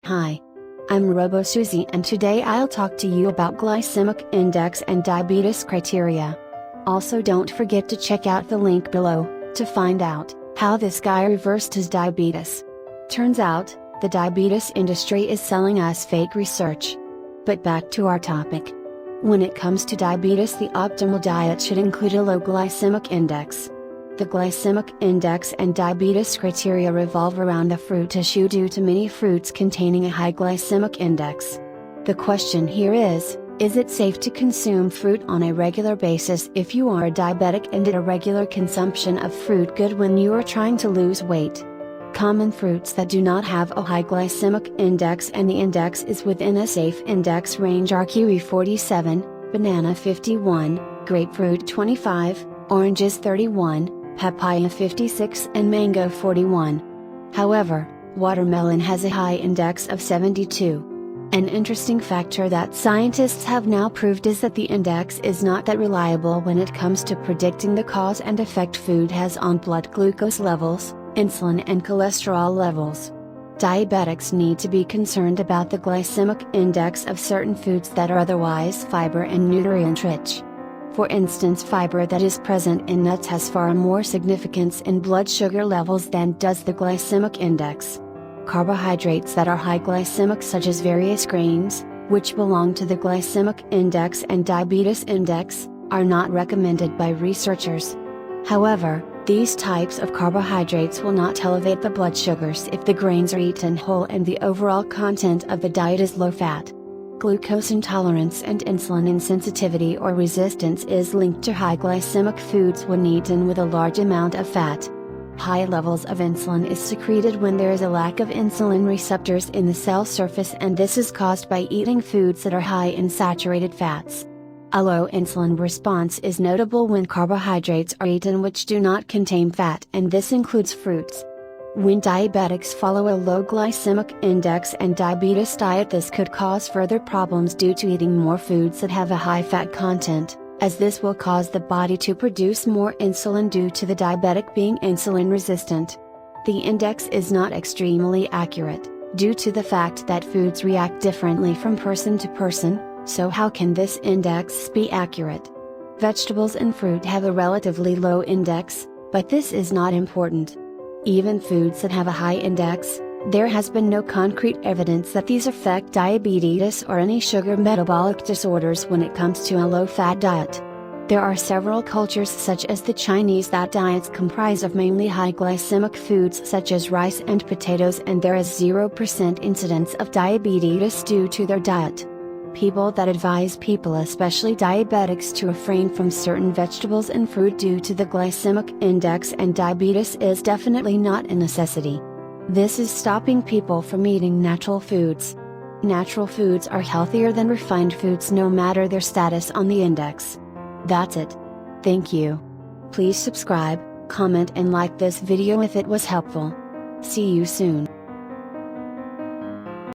Hi. I'm robo-Suzie and today I'll talk to you about glycemic index and diabetes criteria. Also don't forget to check out the link below, to find out how this guy reversed his diabetes. Turns out, the diabetes industry is selling us fake research. But back to our topic. When it comes to diabetes, the optimal diet should include a low glycemic index. The glycemic index and diabetes criteria revolve around the fruit issue due to many fruits containing a high glycemic index. The question here is it safe to consume fruit on a regular basis if you are a diabetic and a regular consumption of fruit good when you are trying to lose weight? Common fruits that do not have a high glycemic index and the index is within a safe index range are kiwi 47, banana 51, grapefruit 25, oranges 31, papaya 56 and mango 41. However, watermelon has a high index of 72. An interesting factor that scientists have now proved is that the index is not that reliable when it comes to predicting the cause and effect food has on blood glucose levels, insulin and cholesterol levels. Diabetics need to be concerned about the glycemic index of certain foods that are otherwise fiber and nutrient rich. For instance, fiber that is present in nuts has far more significance in blood sugar levels than does the glycemic index. Carbohydrates that are high glycemic such as various grains, which belong to the glycemic index and diabetes index, are not recommended by researchers. However, these types of carbohydrates will not elevate the blood sugars if the grains are eaten whole and the overall content of the diet is low fat. Glucose intolerance and insulin insensitivity or resistance is linked to high glycemic foods when eaten with a large amount of fat. High levels of insulin is secreted when there is a lack of insulin receptors in the cell surface, and this is caused by eating foods that are high in saturated fats. A low insulin response is notable when carbohydrates are eaten which do not contain fat, and this includes fruits. When diabetics follow a low glycemic index and diabetes diet, this could cause further problems due to eating more foods that have a high fat content, as this will cause the body to produce more insulin due to the diabetic being insulin resistant. The index is not extremely accurate, due to the fact that foods react differently from person to person, so how can this index be accurate? Vegetables and fruit have a relatively low index, but this is not important. Even foods that have a high index, there has been no concrete evidence that these affect diabetes or any sugar metabolic disorders when it comes to a low-fat diet. There are several cultures such as the Chinese that diets comprise of mainly high glycemic foods such as rice and potatoes, and there is 0% incidence of diabetes due to their diet. People that advise people, especially diabetics, to refrain from certain vegetables and fruit due to the glycemic index and diabetes is definitely not a necessity. This is stopping people from eating natural foods. Natural foods are healthier than refined foods no matter their status on the index. That's it. Thank you. Please subscribe, comment and like this video if it was helpful. See you soon.